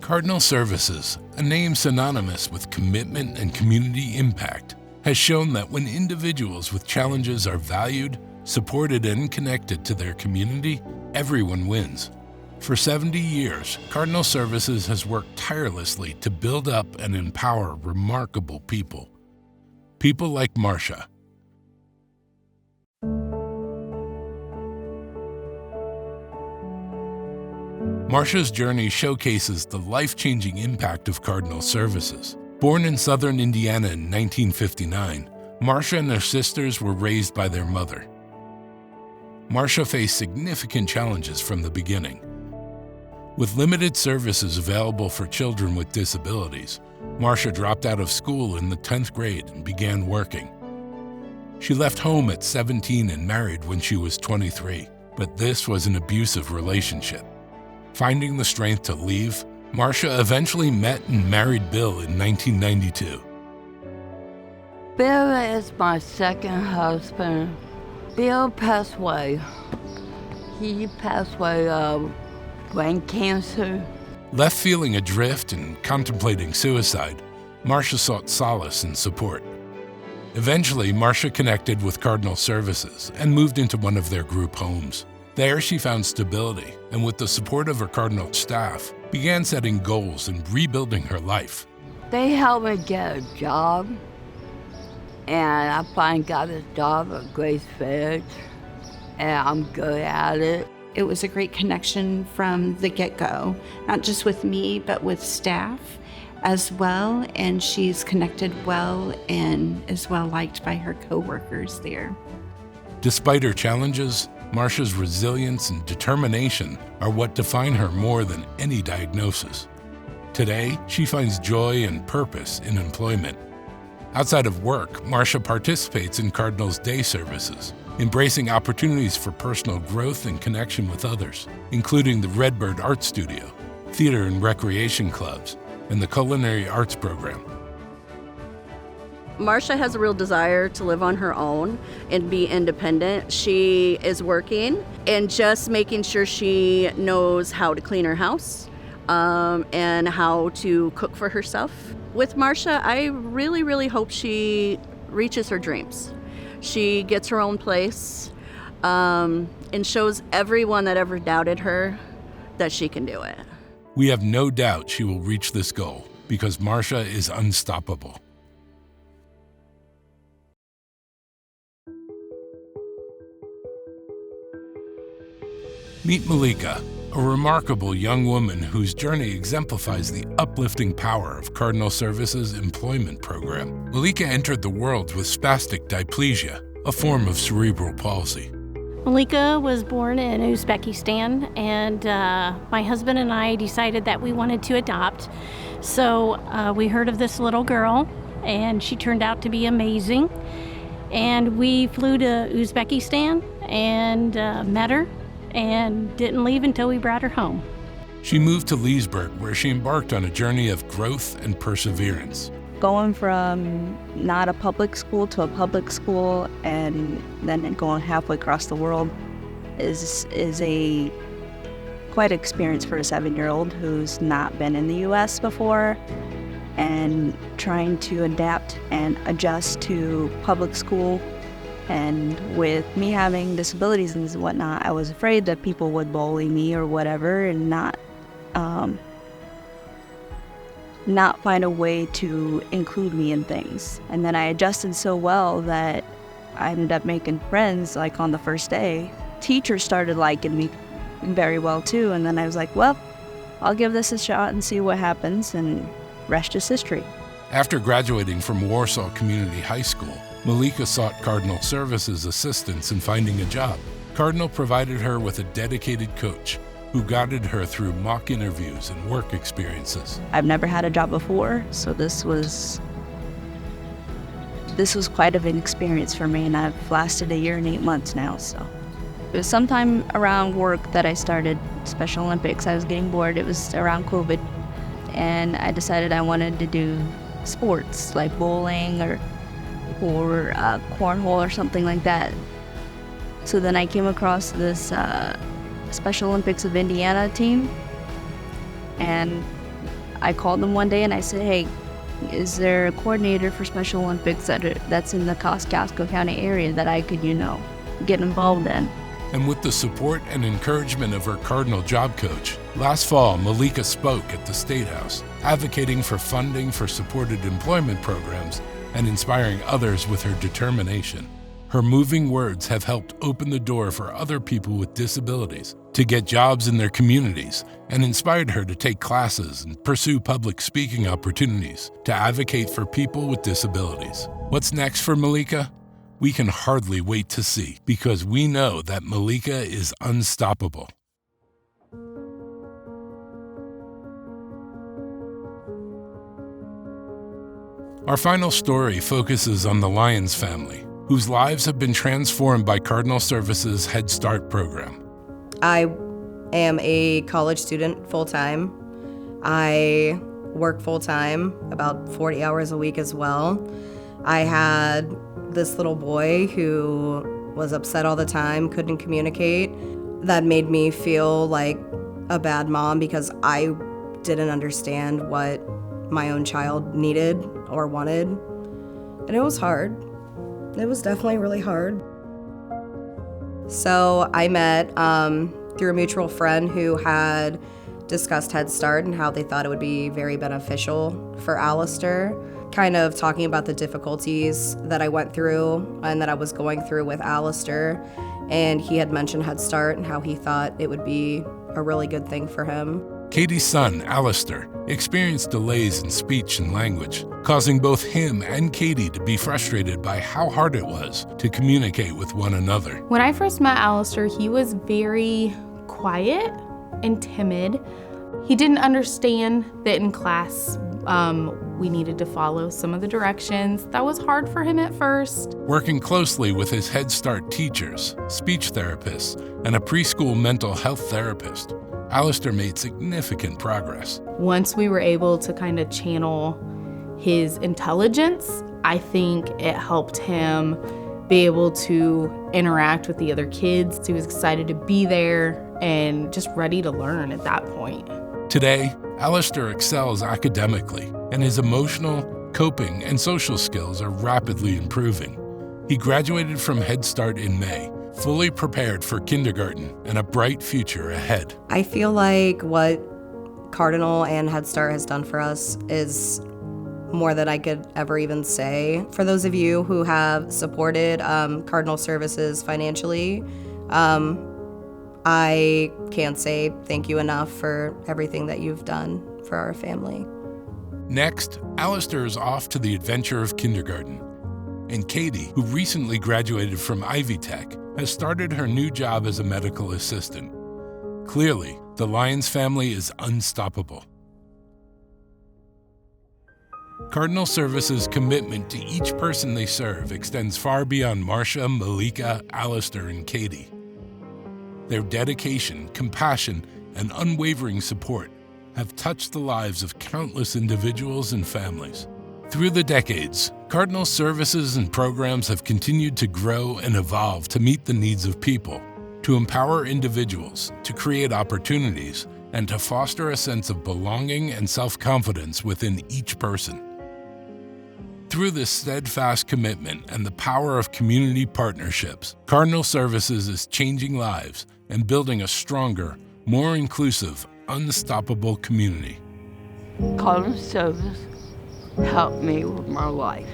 Cardinal Services, a name synonymous with commitment and community impact, has shown that when individuals with challenges are valued, supported, and connected to their community, everyone wins. For 70 years, Cardinal Services has worked tirelessly to build up and empower remarkable people. People like Marcia. Marcia's journey showcases the life-changing impact of Cardinal Services. Born in southern Indiana in 1959, Marcia and her sisters were raised by their mother. Marcia faced significant challenges from the beginning. With limited services available for children with disabilities, Marcia dropped out of school in the 10th grade and began working. She left home at 17 and married when she was 23, but this was an abusive relationship. Finding the strength to leave, Marcia eventually met and married Bill in 1992. Bill is my second husband. Bill passed away. He passed away of brain cancer. Left feeling adrift and contemplating suicide, Marcia sought solace and support. Eventually, Marcia connected with Cardinal Services and moved into one of their group homes. There, she found stability, and with the support of her Cardinal staff, began setting goals and rebuilding her life. They helped me get a job, and I finally got a job at Grace Fed, and I'm good at it. It was a great connection from the get-go, not just with me, but with staff as well, and she's connected well and is well liked by her coworkers there. Despite her challenges, Marcia's resilience and determination are what define her more than any diagnosis. Today, she finds joy and purpose in employment. Outside of work, Marcia participates in Cardinal's day services, embracing opportunities for personal growth and connection with others, including the Redbird Art Studio, theater and recreation clubs, and the culinary arts program. Marcia has a real desire to live on her own and be independent. She is working and just making sure she knows how to clean her house and how to cook for herself. With Marcia, I really, really hope she reaches her dreams. She gets her own place and shows everyone that ever doubted her that she can do it. We have no doubt she will reach this goal because Marcia is unstoppable. Meet Malika, a remarkable young woman whose journey exemplifies the uplifting power of Cardinal Services' employment program. Malika entered the world with spastic diplegia, a form of cerebral palsy. Malika was born in Uzbekistan, and my husband and I decided that we wanted to adopt. So we heard of this little girl, and she turned out to be amazing. And we flew to Uzbekistan and met her, and didn't leave until we brought her home. She moved to Leesburg, where she embarked on a journey of growth and perseverance. Going from not a public school to a public school and then going halfway across the world is a quite experience for a 7-year-old who's not been in the U.S. before, and trying to adapt and adjust to public school. And with me having disabilities and whatnot, I was afraid that people would bully me or whatever and not find a way to include me in things. And then I adjusted so well that I ended up making friends like on the first day. Teachers started liking me very well too, and then I was like, well, I'll give this a shot and see what happens, and rest is history. After graduating from Warsaw Community High School, Malika sought Cardinal Services assistance in finding a job. Cardinal provided her with a dedicated coach who guided her through mock interviews and work experiences. I've never had a job before, so this was quite of an experience for me, and I've lasted 1 year and 8 months now. So it was sometime around work that I started Special Olympics. I was getting bored. It was around COVID, and I decided I wanted to do sports like bowling or cornhole or something like that. So then I came across this Special Olympics of Indiana team, and I called them one day and I said, hey, is there a coordinator for Special Olympics that's in the Kosciuszko County area that I could, get involved in? And with the support and encouragement of her Cardinal job coach, last fall, Malika spoke at the State House, advocating for funding for supported employment programs and inspiring others with her determination. Her moving words have helped open the door for other people with disabilities to get jobs in their communities and inspired her to take classes and pursue public speaking opportunities to advocate for people with disabilities. What's next for Malika? We can hardly wait to see, because we know that Malika is unstoppable. Our final story focuses on the Lyons family, whose lives have been transformed by Cardinal Services' Head Start program. I am a college student full-time. I work full-time, about 40 hours a week as well. I had this little boy who was upset all the time, couldn't communicate. That made me feel like a bad mom because I didn't understand what my own child needed or wanted. And it was hard. It was definitely really hard. So I met through a mutual friend who had discussed Head Start and how they thought it would be very beneficial for Alistair, kind of talking about the difficulties that I went through and that I was going through with Alistair. And he had mentioned Head Start and how he thought it would be a really good thing for him. Katie's son, Alistair, experienced delays in speech and language, causing both him and Katie to be frustrated by how hard it was to communicate with one another. When I first met Alistair, he was very quiet and timid. He didn't understand that in class we needed to follow some of the directions. That was hard for him at first. Working closely with his Head Start teachers, speech therapists, and a preschool mental health therapist, Alistair made significant progress. Once we were able to kind of channel his intelligence, I think it helped him be able to interact with the other kids. He was excited to be there and just ready to learn at that point. Today, Alistair excels academically, and his emotional, coping, and social skills are rapidly improving. He graduated from Head Start in May, fully prepared for kindergarten and a bright future ahead. I feel like what Cardinal and Head Start has done for us is more than I could ever even say. For those of you who have supported Cardinal Services financially, I can't say thank you enough for everything that you've done for our family. Next, Alistair is off to the adventure of kindergarten. And Katie, who recently graduated from Ivy Tech, has started her new job as a medical assistant. Clearly, the Lyons family is unstoppable. Cardinal Services' commitment to each person they serve extends far beyond Marcia, Malika, Alistair, and Katie. Their dedication, compassion, and unwavering support have touched the lives of countless individuals and families. Through the decades, Cardinal Services and programs have continued to grow and evolve to meet the needs of people, to empower individuals, to create opportunities, and to foster a sense of belonging and self-confidence within each person. Through this steadfast commitment and the power of community partnerships, Cardinal Services is changing lives and building a stronger, more inclusive, unstoppable community. Cardinal Service helped me with my life.